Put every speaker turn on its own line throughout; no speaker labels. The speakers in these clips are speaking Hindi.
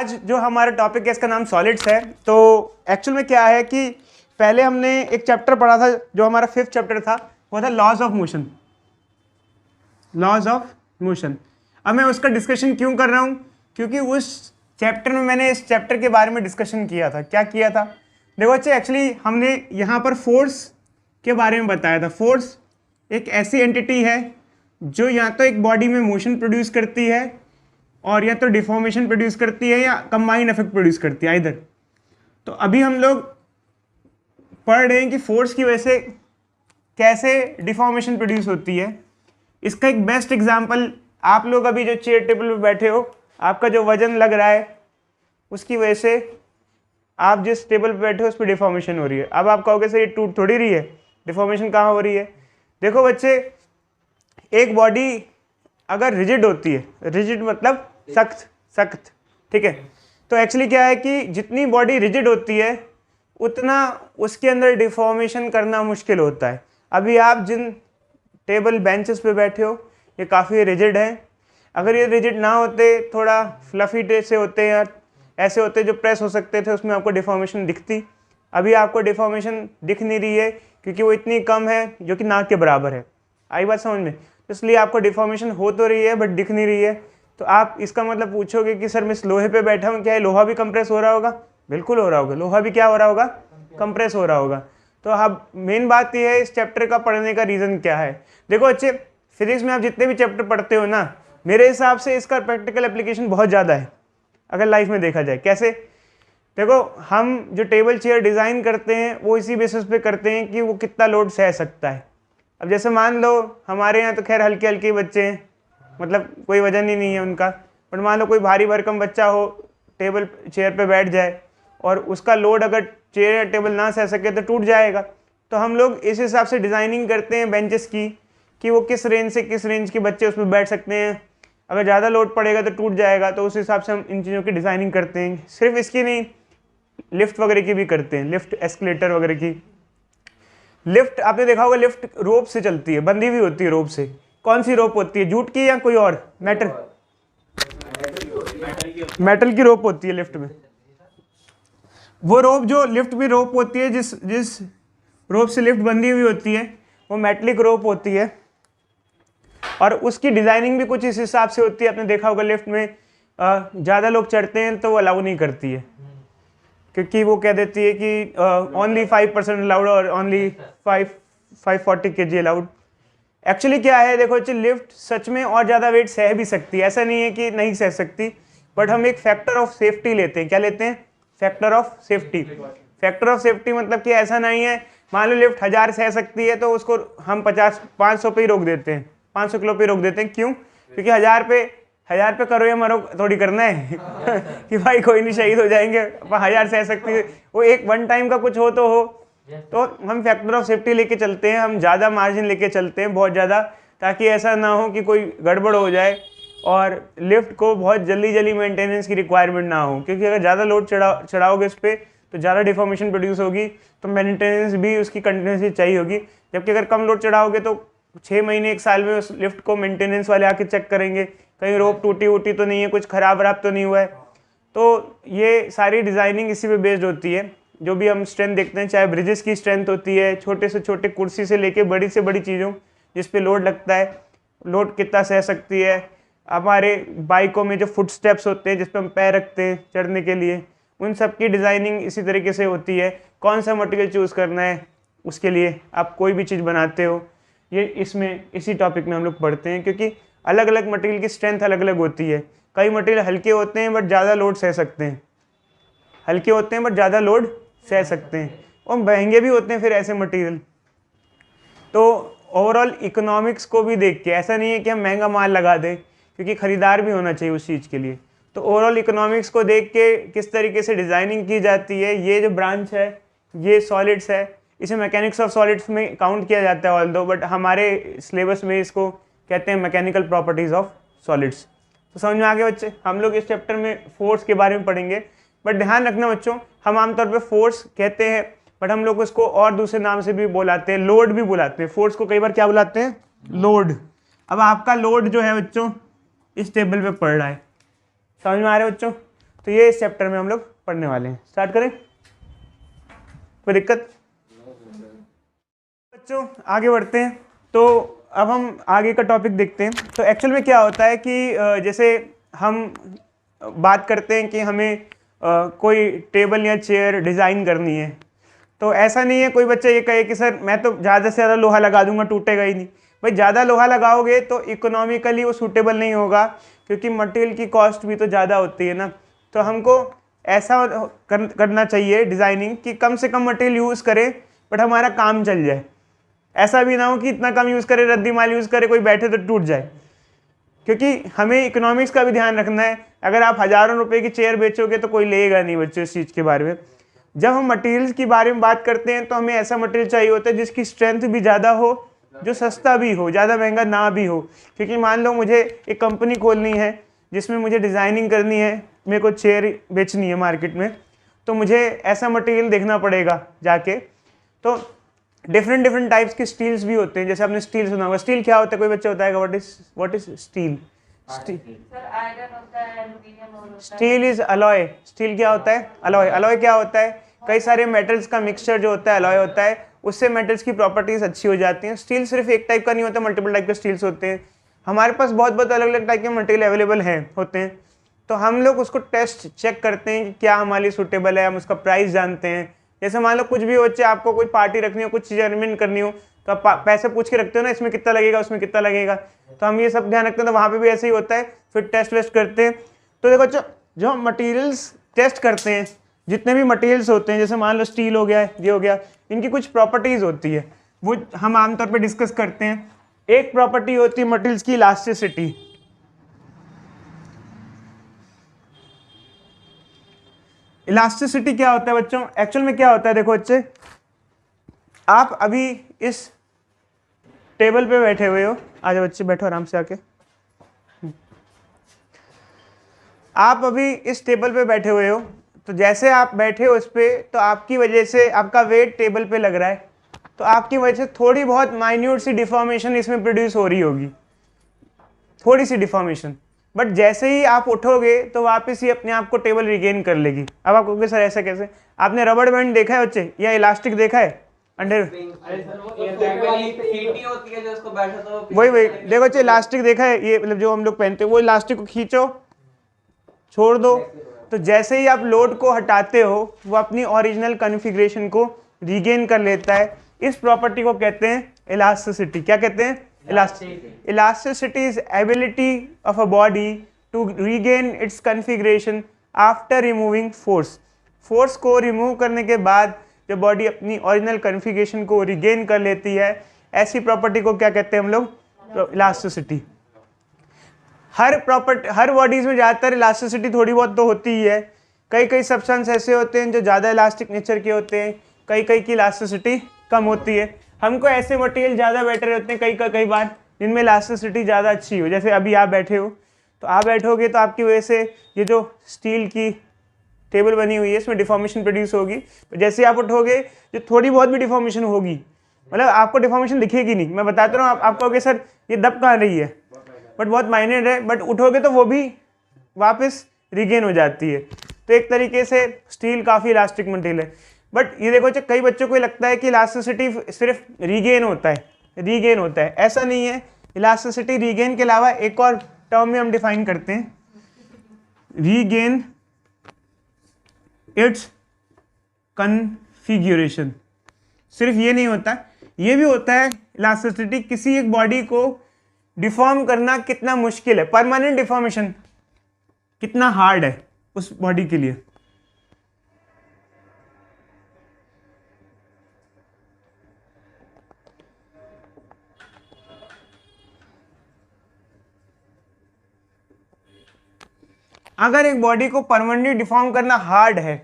आज जो हमारा टॉपिक है इसका नाम सॉलिड्स है। तो एक्चुअल में क्या है कि पहले हमने एक चैप्टर पढ़ा था, जो हमारा 5th चैप्टर था, वो था laws of motion. Laws of motion. अब मैं उसका डिस्कशन क्यों कर रहा हूँ? क्योंकि उस चैप्टर में मैंने इस चैप्टर के बारे में डिस्कशन किया था। क्या किया था? देखो बच्चे, एक्चुअली हमने यहाँ पर फोर्स के बारे में बताया था। फोर्स एक ऐसी एंटिटी है जो या तो एक बॉडी में मोशन प्रोड्यूस करती है और या तो डिफॉर्मेशन प्रोड्यूस करती है या कंबाइंड इफेक्ट प्रोड्यूस करती है इधर। तो अभी हम लोग पढ़ रहे हैं कि फोर्स की वजह से कैसे डिफॉर्मेशन प्रोड्यूस होती है। इसका एक बेस्ट एग्जांपल, आप लोग अभी जो चेयर टेबल पे बैठे हो, आपका जो वजन लग रहा है उसकी वजह से आप जिस टेबल पे बैठे हो उस पर डिफॉर्मेशन हो रही है। अब आप कहोगे सर ये टूट थोड़ी रही है, डिफॉर्मेशन कहाँ हो रही है? देखो बच्चे, एक बॉडी अगर रिजिड होती है, रिजिड मतलब सख्त सख्त, ठीक है, तो एक्चुअली क्या है कि जितनी बॉडी रिजिड होती है उतना उसके अंदर डिफॉर्मेशन करना मुश्किल होता है। अभी आप जिन टेबल बेंचेस पे बैठे हो ये काफ़ी रिजिड हैं। अगर ये रिजिड ना होते, थोड़ा फ्लफी से होते या ऐसे होते जो प्रेस हो सकते थे, उसमें आपको डिफॉर्मेशन दिखती। अभी आपको डिफॉर्मेशन दिख नहीं रही है क्योंकि वो इतनी कम है जो कि नाक के बराबर है। आई बात समझ में? तो इसलिए आपको डिफॉर्मेशन हो तो रही है बट दिख नहीं रही है। तो आप इसका मतलब पूछोगे कि सर मैं इस लोहे पे बैठा हूँ, क्या ये लोहा भी कंप्रेस हो रहा होगा? बिल्कुल हो रहा होगा। लोहा भी क्या हो रहा होगा? कंप्रेस हो रहा होगा। तो अब मेन बात यह है इस चैप्टर का पढ़ने का रीज़न क्या है। देखो अच्छे, फिजिक्स में आप जितने भी चैप्टर पढ़ते हो ना, मेरे हिसाब से इसका प्रैक्टिकल एप्लीकेशन बहुत ज़्यादा है अगर लाइफ में देखा जाए। कैसे? देखो, हम जो टेबल चेयर डिज़ाइन करते हैं वो इसी बेसिस पे करते हैं कि वो कितना लोड सह सकता है। अब जैसे मान लो हमारे यहाँ तो खैर हल्के हल्के बच्चे हैं, मतलब कोई वजन ही नहीं है उनका, बट मान लो कोई भारी भरकम बच्चा हो, टेबल चेयर पे बैठ जाए और उसका लोड अगर चेयर या टेबल ना सह सके तो टूट जाएगा। तो हम लोग इस हिसाब से डिज़ाइनिंग करते हैं बेंचेस की कि वो किस रेंज से किस रेंज के बच्चे उस पर बैठ सकते हैं। अगर ज़्यादा लोड पड़ेगा तो टूट जाएगा, तो उस हिसाब से हम इन चीज़ों की डिज़ाइनिंग करते हैं। सिर्फ इसकी नहीं, लिफ्ट वगैरह की भी करते हैं, लिफ्ट एस्केलेटर वगैरह की। लिफ्ट आपने देखा होगा, लिफ्ट रोप से चलती है, बंधी हुई होती है रोप से। कौन सी रोप होती है, जूट की या कोई और? मेटल की रोप होती है लिफ्ट में। वो रोप जो लिफ्ट में रोप होती है, जिस रोप से लिफ्ट बंधी हुई होती है, वो मेटलिक रोप होती है। और उसकी डिज़ाइनिंग भी कुछ इस हिसाब से होती है। आपने देखा होगा लिफ्ट में ज़्यादा लोग चढ़ते हैं तो वो अलाउ नहीं करती है, क्योंकि वो कह देती है कि ओनली 5% अलाउड और ओनली 540 kg अलाउड। एक्चुअली क्या है, देखो लिफ्ट सच में और ज़्यादा वेट सह भी सकती है, ऐसा नहीं है कि नहीं सह सकती, बट हम एक फैक्टर ऑफ सेफ्टी लेते हैं। क्या लेते हैं? Factor of safety. Factor of safety मतलब कि ऐसा नहीं है, मान लो लिफ्ट 1000 सह सकती है तो उसको हम 500 पे ही रोक देते हैं, 500 किलो पे रोक देते हैं। क्यों? क्योंकि 1000 पे करो या मरो थोड़ी करना है कि भाई कोई नहीं, शहीद हो जाएंगे। 1000 सह सकती है, वो एक वन टाइम का कुछ हो तो हम फैक्टर ऑफ सेफ्टी लेके चलते हैं, हम ज़्यादा मार्जिन लेके चलते हैं, बहुत ज़्यादा, ताकि ऐसा ना हो कि कोई गड़बड़ हो जाए और लिफ्ट को बहुत जल्दी मेंटेनेंस की रिक्वायरमेंट ना हो। क्योंकि अगर ज़्यादा लोड चढ़ाओगे इस पर तो ज़्यादा डिफॉर्मेशन प्रोड्यूस होगी, तो मेंटेनेंस भी उसकी कंटिन्यूसली चाहिए होगी। जबकि अगर कम लोड चढ़ाओगे तो 6 महीने 1 साल में उस लिफ्ट को मेंटेनेंस वाले आके चेक करेंगे, कहीं रोप टूटी वूटी तो नहीं है, कुछ खराब वराब तो नहीं हुआ है। तो ये सारी डिज़ाइनिंग इसी पे बेस्ड होती है। जो भी हम स्ट्रेंथ देखते हैं, चाहे ब्रिजेस की स्ट्रेंथ होती है, छोटे से छोटे कुर्सी से लेके बड़ी से बड़ी चीज़ों जिस पे लोड लगता है, लोड कितना सह सकती है। हमारे बाइकों में जो फुट स्टेप्स होते हैं जिस पे हम पैर रखते हैं चढ़ने के लिए, उन सब की डिज़ाइनिंग इसी तरीके से होती है। कौन सा मटेरियल चूज़ करना है उसके लिए आप कोई भी चीज़ बनाते हो, ये इसमें इसी टॉपिक में हम लोग पढ़ते हैं। क्योंकि अलग अलग मटेरियल की स्ट्रेंथ अलग अलग होती है। कई मटेरियल हल्के होते हैं बट ज़्यादा लोड सह सकते हैं, हल्के होते हैं बट ज़्यादा लोड सह सकते हैं, और महंगे भी होते हैं फिर ऐसे मटेरियल। तो ओवरऑल इकोनॉमिक्स को भी देख के, ऐसा नहीं है कि हम महंगा माल लगा दें, क्योंकि ख़रीदार भी होना चाहिए उस चीज़ के लिए। तो ओवरऑल इकोनॉमिक्स को देख के किस तरीके से डिज़ाइनिंग की जाती है। ये जो ब्रांच है ये सॉलिड्स है, इसे मैकेनिक्स ऑफ सॉलिड्स में काउंट किया जाता है ऑल्दो, बट हमारे सिलेबस में इसको कहते हैं मैकेनिकल प्रॉपर्टीज़ ऑफ सॉलिड्स। तो समझ में आ गया बच्चे? हम लोग इस चैप्टर में फोर्स के बारे में पढ़ेंगे, बट ध्यान रखना बच्चों, हम आमतौर पे फोर्स कहते हैं बट हम लोग उसको और दूसरे नाम से भी बुलाते हैं, लोड भी बुलाते हैं। फोर्स को कई बार क्या बुलाते हैं? लोड। अब आपका लोड जो है बच्चों इस टेबल पे पड़ रहा है, समझ में आ रहा है बच्चों? तो ये इस चैप्टर में हम लोग पढ़ने वाले हैं। स्टार्ट करें, कोई दिक्कत? बच्चों आगे बढ़ते हैं। तो अब हम आगे का टॉपिक देखते हैं। तो एक्चुअल में क्या होता है कि जैसे हम बात करते हैं कि हमें कोई टेबल या चेयर डिज़ाइन करनी है, तो ऐसा नहीं है कोई बच्चा ये कहे कि सर मैं तो ज़्यादा से ज़्यादा लोहा लगा दूंगा, टूटेगा ही नहीं। भाई ज़्यादा लोहा लगाओगे तो इकोनॉमिकली वो सूटेबल नहीं होगा, क्योंकि मटेरियल की कॉस्ट भी तो ज़्यादा होती है ना। तो हमको ऐसा करना चाहिए डिज़ाइनिंग कि कम से कम मटेरियल यूज़ करें बट हमारा काम चल जाए। ऐसा भी ना हो कि इतना कम यूज़ करे, रद्दी माल यूज़ करे, कोई बैठे तो टूट जाए, क्योंकि हमें इकोनॉमिक्स का भी ध्यान रखना है। अगर आप हज़ारों रुपए की चेयर बेचोगे तो कोई लेगा नहीं बच्चों इस चीज़ के बारे में। जब हम मटेरियल्स के बारे में बात करते हैं तो हमें ऐसा मटेरियल चाहिए होता है जिसकी स्ट्रेंथ भी ज़्यादा हो, जो सस्ता भी हो, ज़्यादा महंगा ना भी हो। क्योंकि मान लो मुझे एक कंपनी खोलनी है जिसमें मुझे डिज़ाइनिंग करनी है, मेरे को चेयर बेचनी है मार्केट में, तो मुझे ऐसा मटेरियल देखना पड़ेगा जाके। तो डिफरेंट टाइप्स के स्टील्स भी होते हैं। जैसे आपने स्टील सुना होगा। स्टील क्या होता है, कोई बच्चा बताएगा? What is steel? Steel is alloy. Steel क्या होता है? अलॉय। अलॉय क्या होता है? कई सारे मेटल्स का मिक्सचर जो होता है अलॉय होता है, उससे मेटल्स की प्रॉपर्टीज अच्छी हो जाती हैं। स्टील सिर्फ एक टाइप का नहीं होता, मल्टीपल टाइप के स्टील्स होते हैं। हमारे पास बहुत अलग अलग टाइप के मटेरियल अवेलेबल हैं होते हैं। तो हम लोग उसको टेस्ट चेक करते हैं कि क्या हमारे लिए सूटेबल है, हम उसका प्राइस जानते हैं। जैसे मान लो कुछ भी बच्चे, आपको कोई पार्टी रखनी हो, कुछ चीज़ अरेंजमेंट करनी हो, तो आप पैसे पूछ के रखते हो ना, इसमें कितना लगेगा, उसमें कितना लगेगा। तो हम ये सब ध्यान रखते हैं। तो वहाँ पे भी ऐसे ही होता है। फिर टेस्ट वेस्ट करते हैं। तो देखो जो हम मटेरियल्स टेस्ट करते हैं, जितने भी मटेरियल्स होते हैं, जैसे मान लो स्टील हो गया, ये हो गया, इनकी कुछ प्रॉपर्टीज़ होती है, वो हम आमतौर पर डिस्कस करते हैं। एक प्रॉपर्टी होती है मटेरियल्स की इलास्टिसिटी। इलास्टिसिटी क्या होता है बच्चों? एक्चुअल में क्या होता है, देखो बच्चे, आप अभी इस टेबल पे बैठे हुए हो। आ जाओ बच्चे, बैठो आराम से आके। आप अभी इस टेबल पे बैठे हुए हो, तो जैसे आप बैठे हो इस पे, तो आपकी वजह से आपका वेट टेबल पे लग रहा है, तो आपकी वजह से थोड़ी बहुत माइन्यूट सी डिफॉर्मेशन इसमें प्रोड्यूस हो रही होगी, थोड़ी सी डिफॉर्मेशन। बट जैसे ही आप उठोगे तो वापस ही अपने आप को टेबल रिगेन कर लेगी। अब आप कहोगे सर ऐसा कैसे? आपने रबड़ बैंड देखा है बच्चे, या इलास्टिक देखा है अंडर? वही देखो बच्चे, इलास्टिक देखा है, ये मतलब जो हम लोग पहनते हैं, वो इलास्टिक को खींचो, छोड़ दो, तो जैसे ही आप लोड को हटाते हो वो अपनी ओरिजिनल कॉन्फ़िगरेशन को रीगेन कर लेता है। इस प्रॉपर्टी को कहते हैं इलास्टिसिटी। क्या कहते हैं? Elasticity is ability of a body to regain its configuration after removing force. Force को रिमूव करने के बाद जब बॉडी अपनी ओरिजिनल कॉन्फ़िगरेशन को रीगेन कर लेती है, ऐसी प्रॉपर्टी को क्या कहते हैं हम लोग? तो इलास्टिसिटी। हर बॉडीज में ज़्यादातर इलास्टिसिटी थोड़ी बहुत तो होती ही है। कई सब्सटेंस ऐसे होते हैं जो ज़्यादा इलास्टिक नेचर के होते हैं, कई की इलास्टिसिटी कम होती है। हमको ऐसे मटेरियल ज़्यादा बेटर होते हैं कई बार जिनमें इलास्टिसिटी ज़्यादा अच्छी हो। जैसे अभी आप बैठे हो, तो आप बैठोगे तो आपकी वजह से ये जो स्टील की टेबल बनी हुई है इसमें डिफॉर्मेशन प्रोड्यूस होगी। तो जैसे आप उठोगे, जो थोड़ी बहुत भी डिफॉर्मेशन होगी, मतलब आपको डिफॉर्मेशन दिखेगी नहीं, मैं बताता रहा हूँ, आप कहोगे सर ये दब कहाँ रही है, बट बहुत माइनर है, बट उठोगे तो वो भी वापस रिगेन हो जाती है। तो एक तरीके से स्टील काफ़ी इलास्टिक मटेरियल है। बट ये देखो, कई बच्चों को लगता है कि इलास्टिसिटी सिर्फ रीगेन होता है, ऐसा नहीं है। इलास्टिसिटी रीगेन के अलावा एक और टर्म में हम डिफाइन करते हैं, रीगेन इट्स कॉन्फ़िगरेशन। सिर्फ ये नहीं होता, ये भी होता है इलास्टिसिटी किसी एक बॉडी को डिफॉर्म करना कितना मुश्किल है, परमानेंट डिफॉर्मेशन कितना हार्ड है उस बॉडी के लिए। अगर एक बॉडी को परमानेंटली डिफॉर्म करना हार्ड है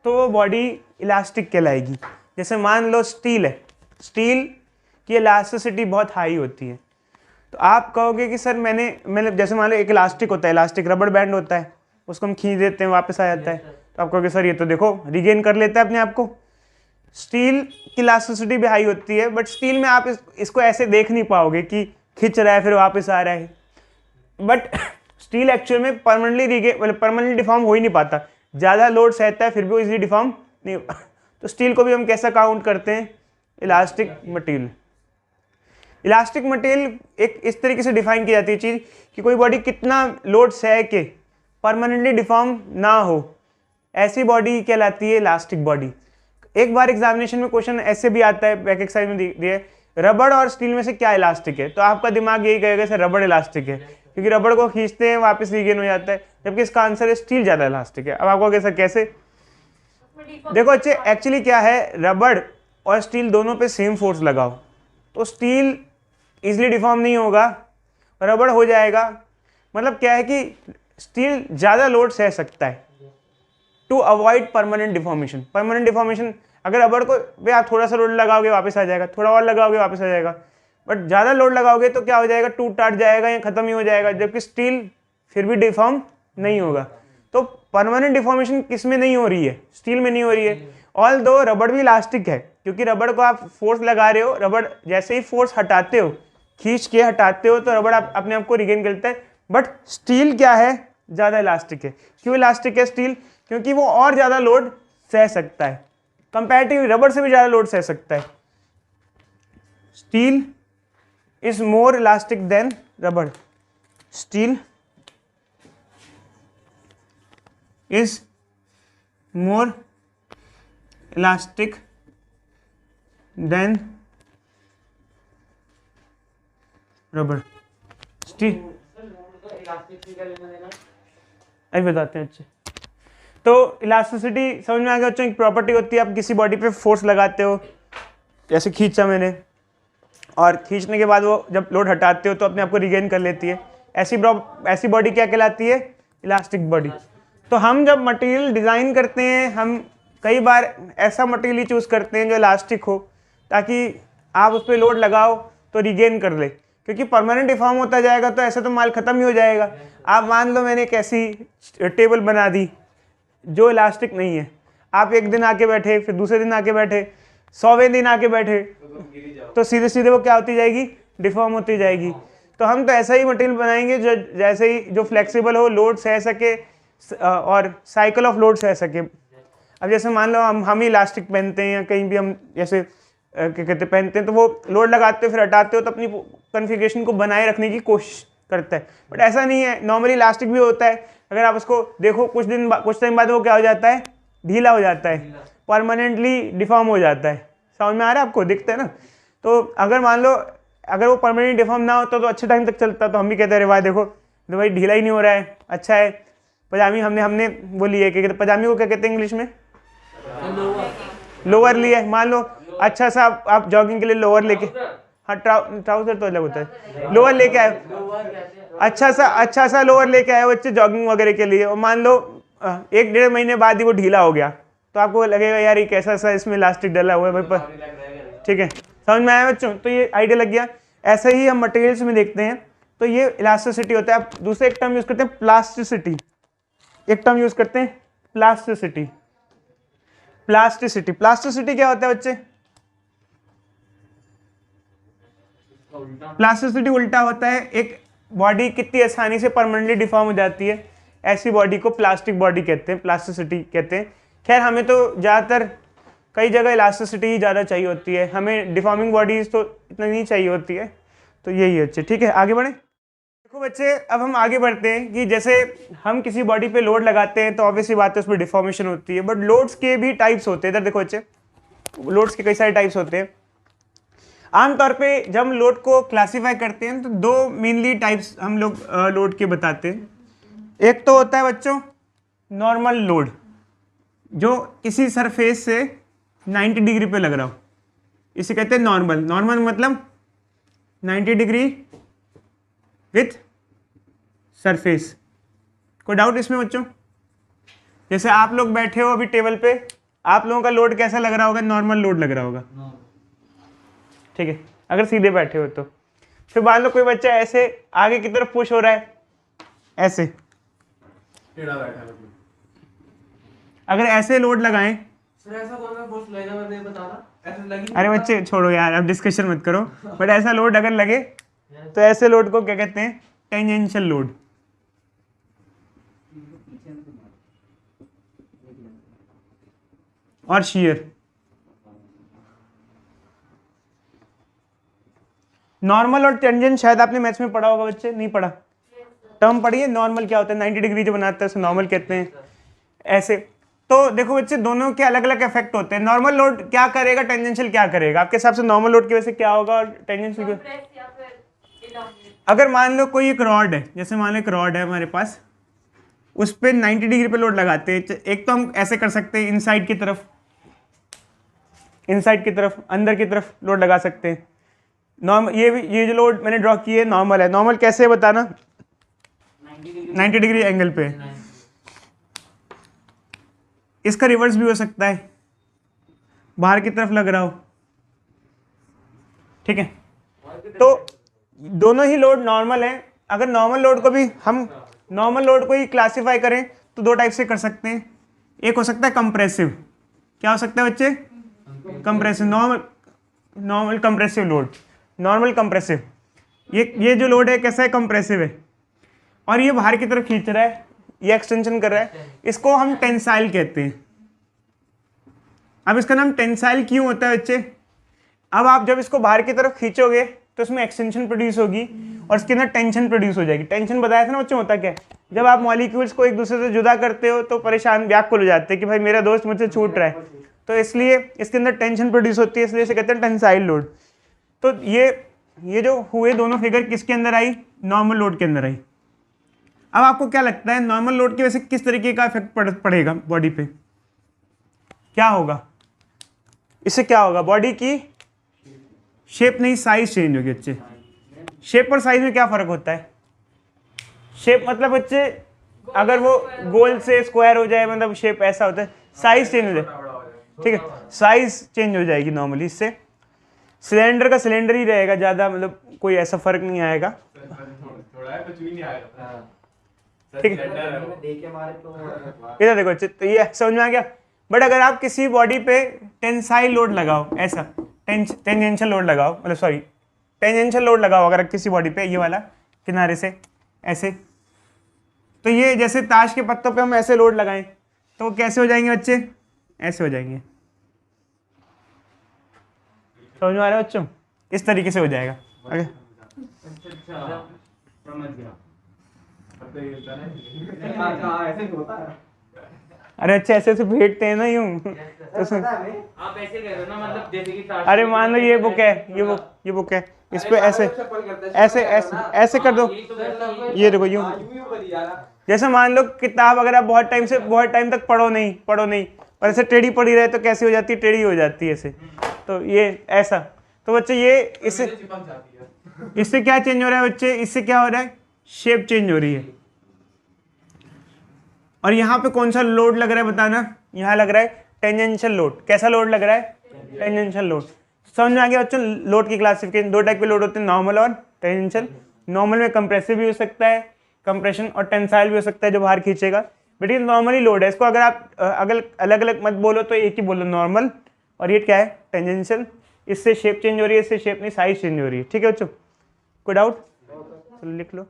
तो वो बॉडी इलास्टिक कहलाएगी। जैसे मान लो स्टील है, स्टील की इलास्टिसिटी बहुत हाई होती है। तो आप कहोगे कि सर मैंने जैसे मान लो एक इलास्टिक होता है, इलास्टिक रबड़ बैंड होता है, उसको हम खींच देते हैं वापस आ जाता है। तो आप कहोगे सर ये तो देखो रिगेन कर लेता है अपने आप को। स्टील की इलास्टिसिटी भी हाई होती है, बट स्टील में आप इसको ऐसे देख नहीं पाओगे कि खींच रहा है फिर वापस आ रहा है। बट स्टील एक्चुअल में परमानेंटली डिफॉर्म हो ही नहीं पाता, ज़्यादा लोड सहता है फिर भी वो इजीली डिफॉर्म नहीं होता। तो स्टील को भी हम कैसा काउंट करते हैं, इलास्टिक मटेरियल। इलास्टिक मटेरियल एक इस तरीके से डिफाइन की जाती है चीज़ कि कोई बॉडी कितना लोड सह के परमानेंटली डिफॉर्म ना हो, ऐसी बॉडी कहलाती है इलास्टिक बॉडी। एक बार एग्जामिनेशन में क्वेश्चन ऐसे भी आता है, बैक एक्सरसाइज में दिए रबड़ और स्टील में से क्या इलास्टिक है, तो आपका दिमाग यही कहेगा सर रबड़ इलास्टिक है, क्योंकि रबड़ को खींचते हैं वापस रीगेन हो जाता है, जबकि इसका आंसर है स्टील ज़्यादा इलास्टिक है। अब आपको कैसा कैसे देखो अच्छे, एक्चुअली क्या है, रबड़ और स्टील दोनों पे सेम फोर्स लगाओ तो स्टील इजीली डिफॉर्म नहीं होगा, रबड़ हो जाएगा। मतलब क्या है कि स्टील ज़्यादा लोड सह सकता है to avoid permanent deformation. Permanent deformation अगर रबड़ को वे आप थोड़ा सा लोड लगाओगे वापस आ जाएगा, थोड़ा और लगाओगे वापस आ जाएगा, बट ज़्यादा लोड लगाओगे तो क्या हो जाएगा, टूट टाट जाएगा या ख़त्म ही हो जाएगा, जबकि स्टील फिर भी डिफॉर्म नहीं होगा। तो परमानेंट डिफॉर्मेशन किस में नहीं हो रही है, स्टील में नहीं हो रही है। ऑल दो रबड़ भी इलास्टिक है, क्योंकि रबड़ को आप फोर्स लगा रहे हो, रबड़ जैसे ही फोर्स हटाते हो, खींच के हटाते हो, तो रबड़ अपने आप को रिगेन करता है। बट स्टील क्या है, ज़्यादा इलास्टिक है। क्यों इलास्टिक है स्टील, क्योंकि वो और ज़्यादा लोड सह सकता है, कंपैरेटिव रबड़ से भी ज़्यादा लोड सह सकता है। Steel is more elastic than rubber. Steel is more elastic than rubber. Steel अभी बताते हैं अच्छे। तो इलास्टिसिटी समझ में आ गया बच्चों, एक प्रॉपर्टी होती है, आप किसी बॉडी पे फोर्स लगाते हो, जैसे खींचा मैंने, और खींचने के बाद वो जब लोड हटाते हो तो अपने आप को रिगेन कर लेती है। ऐसी बॉडी क्या कहलाती है, इलास्टिक बॉडी। तो हम जब मटेरियल डिज़ाइन करते हैं, हम कई बार ऐसा मटेरियल ही चूज़ करते हैं जो इलास्टिक हो, ताकि आप उस पर लोड लगाओ तो रिगेन कर ले, क्योंकि परमानेंट डिफॉर्म होता जाएगा तो ऐसे तो माल ख़त्म ही हो जाएगा। आप मान लो मैंने एक ऐसी टेबल बना दी जो इलास्टिक नहीं है, आप एक दिन आके बैठे, फिर दूसरे दिन आके बैठे, 100वें दिन आके बैठे, तो सीधे सीधे वो क्या होती जाएगी, डिफॉर्म होती जाएगी। तो हम तो ऐसा ही मटेरियल बनाएंगे जो जैसे ही जो फ्लेक्सिबल हो, लोड सह सके और साइकिल ऑफ लोड सह सके। अब जैसे मान लो हम ही इलास्टिक पहनते हैं या कहीं भी हम जैसे क्या कहते पहनते हैं, तो वो लोड लगाते हो फिर हटाते हो तो अपनी कॉन्फ़िगरेशन को बनाए रखने की कोशिश करता है। बट ऐसा नहीं है, नॉर्मली इलास्टिक भी होता है, अगर आप उसको देखो कुछ टाइम बाद वो क्या हो जाता है, ढीला हो जाता है, परमानेंटली डिफॉर्म हो जाता है। समझ में आ रहा है आपको, दिखता है ना। तो अगर मान लो अगर वो परमानेंटली डिफॉर्म ना होता तो अच्छे टाइम तक चलता, तो हम भी कहते हैं अरे वाह देखो तो भाई ढीला ही नहीं हो रहा है, अच्छा है। पजामी हमने वो ली है, क्या कहते पजामी को क्या कहते हैं इंग्लिश में, लोअर लिया है। मान लो अच्छा सा आप जॉगिंग के लिए लोअर लेके, हाँ ट्राउजर तो अलग होता है, लोअर लेके आए, अच्छा सा लोअर लेके आए बच्चे जॉगिंग वगैरह के लिए, और मान लो 1-1.5 महीने बाद ही वो ढीला हो गया, तो आपको लगेगा यार ये कैसा सा इसमें इलास्टिक डला हुआ है भाई, ठीक है। समझ में आया बच्चों, तो ये आइडिया लग गया। ऐसे ही हम मटेरियल्स में देखते हैं, तो ये इलास्टिसिटी होता है। आप दूसरे एक टर्म यूज करते हैं प्लास्टिसिटी, एक टर्म यूज करते हैं प्लास्टिसिटी। प्लास्टिसिटी क्या होता है बच्चे, प्लास्टिसिटी उल्टा होता है, एक बॉडी कितनी आसानी से परमानेंटली डिफॉर्म हो जाती है, ऐसी बॉडी को प्लास्टिक बॉडी कहते हैं, प्लास्टिसिटी कहते हैं। खैर हमें तो ज़्यादातर कई जगह इलास्टिसिटी ही ज़्यादा चाहिए होती है, हमें डिफॉर्मिंग बॉडीज तो इतना नहीं चाहिए होती है। तो यही है बच्चे, ठीक है आगे बढ़े। देखो बच्चे अब हम आगे बढ़ते हैं कि जैसे हम किसी बॉडी पे लोड लगाते हैं तो ऑब्वियसली बात है उसमें डिफॉर्मेशन होती है, बट लोड्स के भी टाइप्स होते हैं। इधर देखो बच्चे, लोड्स के कई सारे टाइप्स होते हैं। आमतौर पे जब हम लोड को क्लासीफाई करते हैं तो 2 मेनली टाइप्स हम लोग लोड के बताते हैं। एक तो होता है बच्चों नॉर्मल लोड, जो किसी सरफेस से 90 डिग्री पे लग रहा हो, इसे कहते हैं नॉर्मल। नॉर्मल मतलब 90 डिग्री विथ सरफेस। कोई डाउट इसमें बच्चों? जैसे आप लोग बैठे हो अभी टेबल पे, आप लोगों का लोड कैसा लग रहा होगा? नॉर्मल लोड लग रहा होगा, ठीक है, अगर सीधे बैठे हो तो। फिर मान लो कोई बच्चा ऐसे आगे की तरफ पुश हो रहा है, ऐसे
टेढ़ा बैठा है,
अगर ऐसे लोड लगाएं,
ऐसा कौन सा फोर्स लगेगा मैं बता रहा, ऐसे लगी।
अरे बच्चे छोड़ो यार, अब डिस्कशन मत करो, बट ऐसा लोड अगर लगे तो ऐसे लोड को क्या कहते हैं? Tangential load. और shear। नॉर्मल और टेंजेंट शायद आपने मैथ्स में पढ़ा होगा बच्चे, नहीं पढ़ा? टर्म पढ़िए, नॉर्मल क्या होता है, 90 डिग्री जो बनाता है उसे नॉर्मल कहते हैं। ऐसे तो देखो बच्चे, दोनों के अलग अलग इफेक्ट होते हैं। नॉर्मल लोड क्या करेगा, टेंजेंशियल क्या करेगा? आपके हिसाब से नॉर्मल लोड की वजह से क्या होगा और टेंजेंशियल की? अगर मान लो कोई एक रॉड है, जैसे मान लो एक रॉड है हमारे पास, उस पर 90 डिग्री पे लोड लगाते हैं। एक तो हम ऐसे कर सकते हैं, इनसाइड की तरफ, अंदर की तरफ लोड लगा सकते हैं। नॉर्मल ये जो लोड मैंने ड्रॉ की है नॉर्मल है। नॉर्मल कैसे है बताना? 90 डिग्री एंगल पे। इसका रिवर्स भी हो सकता है, बाहर की तरफ लग रहा हो, ठीक है। तो दोनों ही लोड नॉर्मल है। अगर नॉर्मल लोड को भी हम नॉर्मल लोड को ही क्लासिफाई करें तो दो टाइप से कर सकते हैं। एक हो सकता है कंप्रेसिव। क्या हो सकता है बच्चे? Compressive. Normal compressive load, normal compressive. ये जो लोड है कैसा है? कंप्रेसिव है, और ये बाहर की तरफ खींच रहा है, ये एक्सटेंशन कर रहा है, इसको हम टेंसाइल कहते हैं। अब इसका नाम टेंसाइल क्यों होता है बच्चे? अब आप जब इसको बाहर की तरफ खींचोगे तो इसमें एक्सटेंशन प्रोड्यूस होगी और इसके अंदर टेंशन प्रोड्यूस हो जाएगी। टेंशन बताया था ना बच्चों, होता क्या है? जब आप मॉलिक्यूल्स को एक दूसरे से जुदा करते हो तो परेशान व्याकुल हो जाते हैं कि भाई मेरा दोस्त मुझसे छूट रहा है, तो इसलिए इसके अंदर टेंशन प्रोड्यूस होती है, इसलिए इसे कहते हैं टेंसाइल लोड। तो ये जो हुए दोनों फिगर किसके अंदर आई? नॉर्मल लोड के अंदर आई। अब आपको क्या लगता है नॉर्मल लोड की वजह से किस तरीके का इफेक्ट पड़ेगा बॉडी पे? क्या होगा इससे? क्या होगा? बॉडी की शेप नहीं, साइज चेंज होगी बच्चे। शेप और साइज में क्या फर्क होता है? शेप मतलब बच्चे अगर वो गोल से स्क्वायर हो जाए, मतलब शेप ऐसा होता है, साइज चेंज हो जाए, ठीक है, साइज चेंज हो जाएगी नॉर्मली। इससे सिलेंडर का सिलेंडर ही रहेगा, ज़्यादा मतलब कोई ऐसा फर्क नहीं आएगा, ठीक है। इधर देखो बच्चे, तो ये समझ में आ गया। बट अगर आप किसी बॉडी पे टेंसाइल लोड लगाओ, ऐसा टेंजेंशियल लोड लगाओ, मतलब सॉरी टेंजेंशियल लोड लगाओ अगर किसी बॉडी पे, ये वाला किनारे से ऐसे, तो ये जैसे ताश के पत्तों पे हम ऐसे लोड लगाएं तो कैसे हो जाएंगे बच्चे? ऐसे हो जाएंगे। समझ में आ रहा है बच्चों? इस तरीके से हो जाएगा। ओके, अरे अच्छा ऐसे ऐसे फेंकते हैं ना यूं, तो
आप ऐसे कह रहे हो ना, मतलब जैसे कि
अरे मान लो ये बुक है, ये बुक है, इस पे ऐसे ऐसे ऐसे ऐसे कर दो, ये देखो यूं। जैसे मान लो किताब अगर आप बहुत टाइम तक पढ़ो नहीं और ऐसे टेढ़ी पड़ी रहे तो कैसी हो जाती है? टेढ़ी हो जाती है ऐसे। तो ये ऐसा, तो बच्चे ये इससे क्या चेंज हो रहा है बच्चे? इससे क्या हो रहा है? शेप चेंज हो रही है। और यहाँ पे कौन सा लोड लग रहा है बताना? यहाँ लग रहा है टेंजेंशियल लोड। कैसा लोड लग रहा है? Tangential load. समझ में आ गया बच्चों? लोड की क्लासिफिकेशन दो टाइप के लोड होते हैं, नॉर्मल और टेंजेंशियल। नॉर्मल में कंप्रेसिव भी हो सकता है, कंप्रेशन, और टेंसाइल भी हो सकता है जो बाहर खींचेगा। बट ये नॉर्मली लोड है। इसको अगर आप अगर अलग अलग मत बोलो तो एक ही बोलो, नॉर्मल, और ये क्या है? टेंजेंशियल। इससे शेप चेंज हो रही है, इससे शेप नहीं, साइज चेंज हो रही है। ठीक है बच्चों, कोई डाउट? चलो लिख लो।